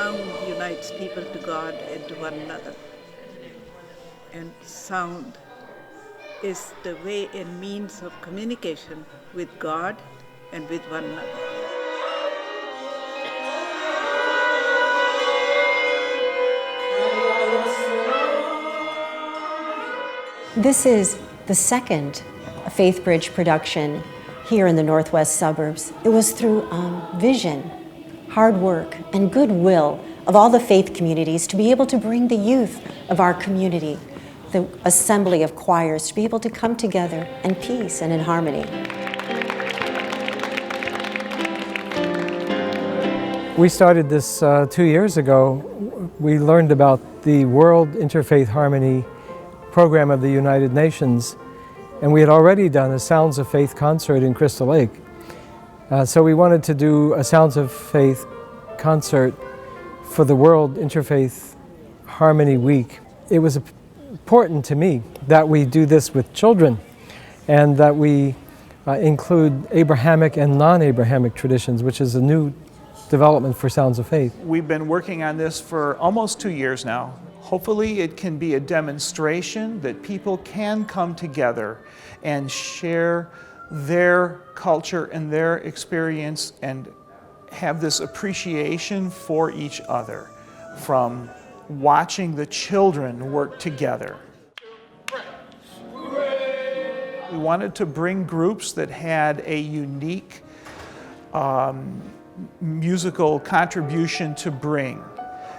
sound unites people to God and to one another. And sound is the way and means of communication with God and with one another. This is the second FaithBridge production here in the northwest suburbs. It was through vision, hard work, and goodwill of all the faith communities to be able to bring the youth of our community, the assembly of choirs, to be able to come together in peace and in harmony. We started this 2 years ago. We learned about the World Interfaith Harmony program of the United Nations, and we had already done a Sounds of Faith concert in Crystal Lake. So we wanted to do a Sounds of Faith concert for the World Interfaith Harmony Week. It was important to me that we do this with children and that we include Abrahamic and non-Abrahamic traditions, which is a new development for Sounds of Faith. We've been working on this for almost 2 years now. Hopefully it can be a demonstration that people can come together and share their culture and their experience and have this appreciation for each other from watching the children work together. We wanted to bring groups that had a unique musical contribution to bring.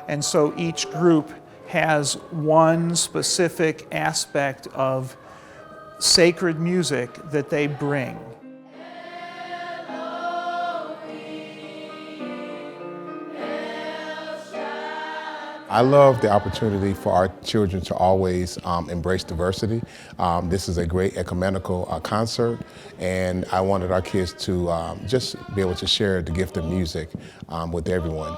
And so each group has one specific aspect of sacred music that they bring. I love the opportunity for our children to always embrace diversity. This is a great ecumenical concert, and I wanted our kids to just be able to share the gift of music with everyone.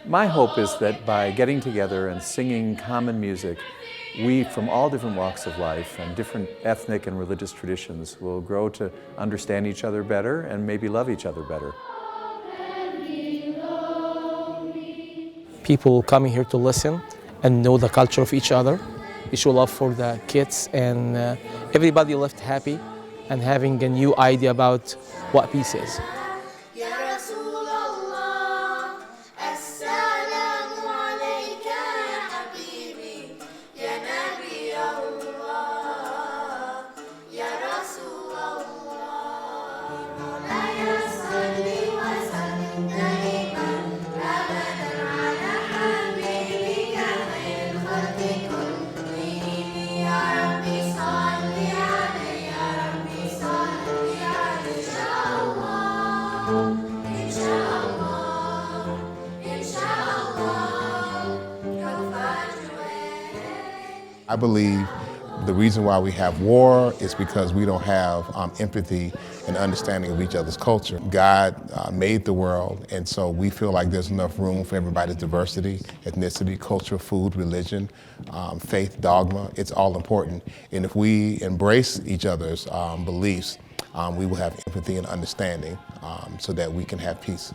My hope is that by getting together and singing common music, we from all different walks of life and different ethnic and religious traditions will grow to understand each other better and maybe love each other better. People coming here to listen and know the culture of each other. We show love for the kids, and everybody left happy and having a new idea about what peace is. I believe the reason why we have war is because we don't have empathy and understanding of each other's culture. God made the world, and so we feel like there's enough room for everybody's diversity, ethnicity, culture, food, religion, faith, dogma. It's all important. And if we embrace each other's beliefs, we will have empathy and understanding so that we can have peace.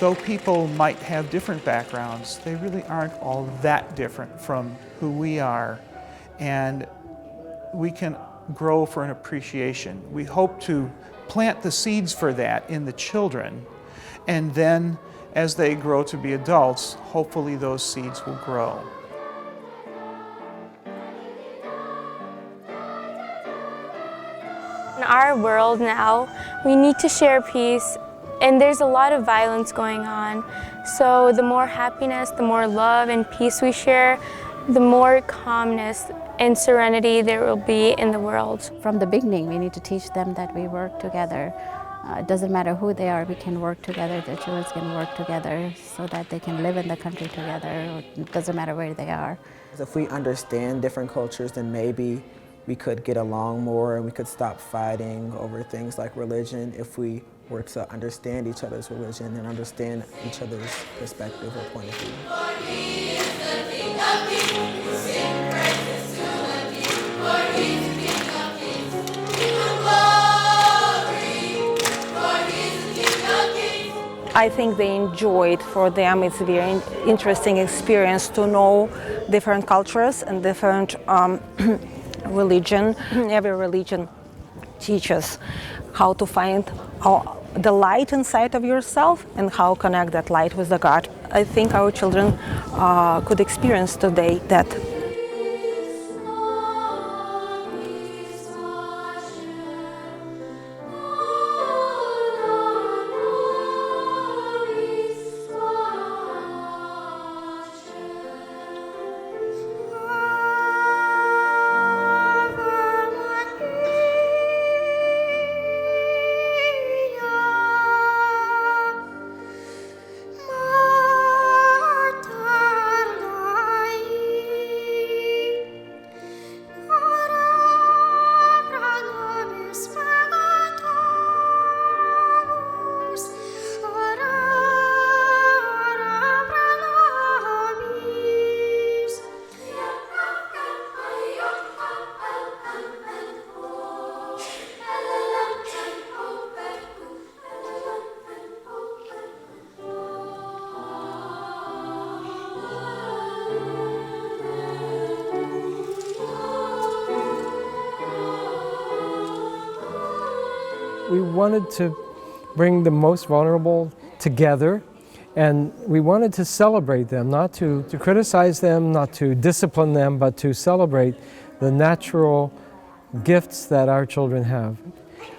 Though people might have different backgrounds, they really aren't all that different from who we are, and we can grow for an appreciation. We hope to plant the seeds for that in the children, and then as they grow to be adults, hopefully those seeds will grow. In our world now, we need to share peace. And there's a lot of violence going on. So the more happiness, the more love and peace we share, the more calmness and serenity there will be in the world. From the beginning, we need to teach them that we work together. It doesn't matter who they are, we can work together, the children can work together so that they can live in the country together. It doesn't matter where they are. If we understand different cultures, then maybe we could get along more and we could stop fighting over things like religion if we were to understand each other's religion and understand each other's perspective or point of view. I think they enjoyed. For them, it's a very interesting experience to know different cultures and different religion. Every religion teaches how to find the light inside of yourself and how connect that light with the God. I think our children could experience today that. We wanted to bring the most vulnerable together, and we wanted to celebrate them, not to criticize them, not to discipline them, but to celebrate the natural gifts that our children have.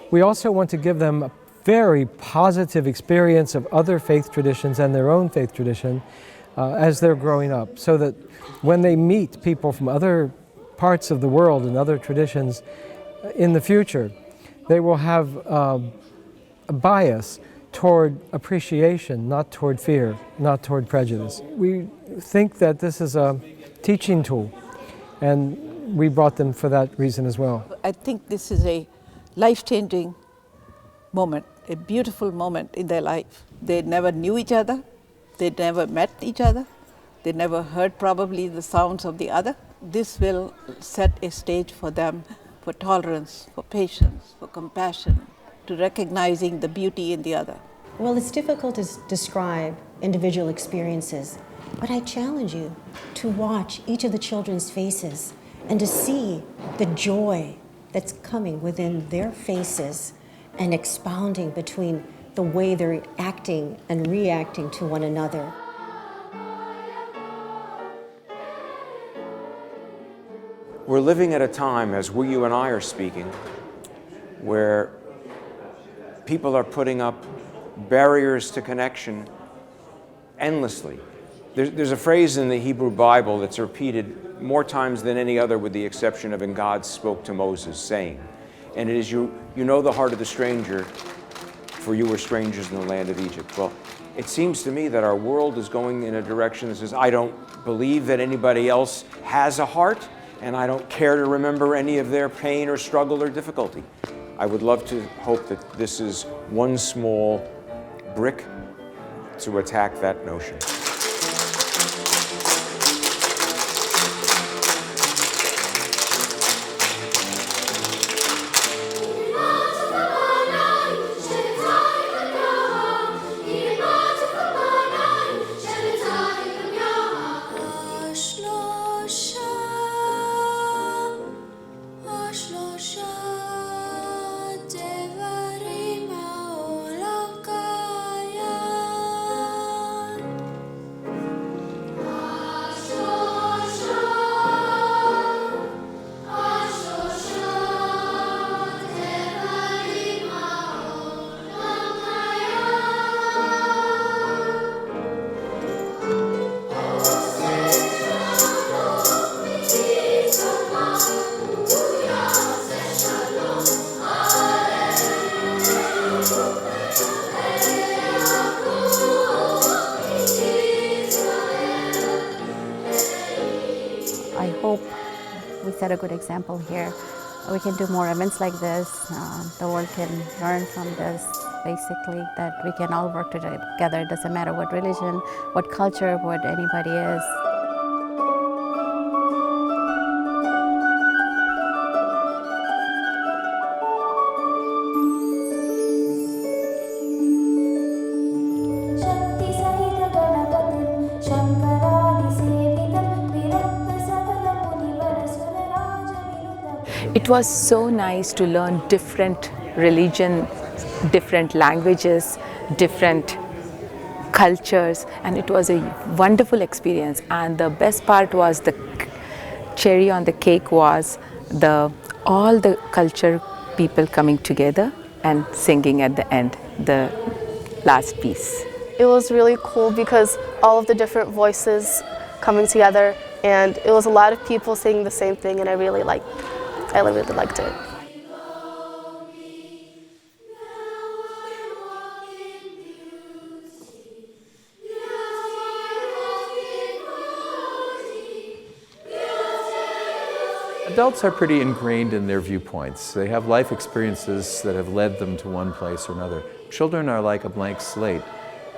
We also want to give them a very positive experience of other faith traditions and their own faith tradition as they're growing up, so that when they meet people from other parts of the world and other traditions in the future, they will have a bias toward appreciation, not toward fear, not toward prejudice. We think that this is a teaching tool, and we brought them for that reason as well. I think this is a life-changing moment, a beautiful moment in their life. They never knew each other, they never met each other, they never heard probably the sounds of the other. This will set a stage for them for tolerance, for patience, for compassion, to recognizing the beauty in the other. Well, it's difficult to describe individual experiences, but I challenge you to watch each of the children's faces and to see the joy that's coming within their faces and expounding between the way they're acting and reacting to one another. We're living at a time, as you and I are speaking, where people are putting up barriers to connection endlessly. There's a phrase in the Hebrew Bible that's repeated more times than any other, with the exception of "and God spoke to Moses, saying," and it is, you know the heart of the stranger, for you were strangers in the land of Egypt. Well, it seems to me that our world is going in a direction that says, I don't believe that anybody else has a heart, and I don't care to remember any of their pain or struggle or difficulty. I would love to hope that this is one small brick to attack that notion. we set a good example here. We can do more events like this. The world can learn from this, basically, that we can all work together. It doesn't matter what religion, what culture, what anybody is. It was so nice to learn different religion, different languages, different cultures, and it was a wonderful experience. And the best part was the cherry on the cake was all the culture people coming together and singing at the end, the last piece. It was really cool because all of the different voices coming together, and it was a lot of people saying the same thing, and I really liked it. Adults are pretty ingrained in their viewpoints. They have life experiences that have led them to one place or another. Children are like a blank slate.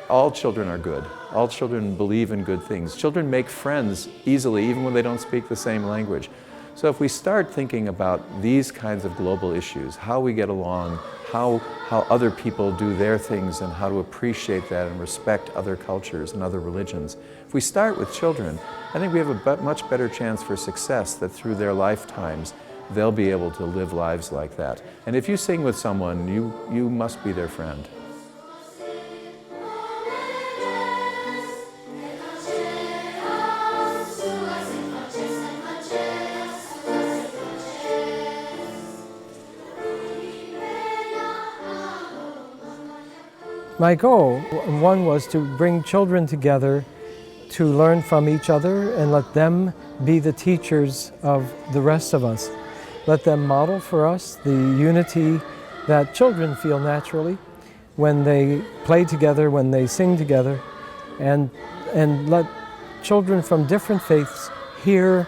All children are good. All children believe in good things. Children make friends easily, even when they don't speak the same language. So if we start thinking about these kinds of global issues, how we get along, how other people do their things, and how to appreciate that and respect other cultures and other religions, if we start with children, I think we have a much better chance for success, that through their lifetimes they'll be able to live lives like that. And if you sing with someone, you must be their friend. My goal, one, was to bring children together to learn from each other and let them be the teachers of the rest of us. Let them model for us the unity that children feel naturally when they play together, when they sing together, and let children from different faiths hear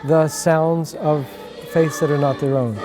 the sounds of faiths that are not their own.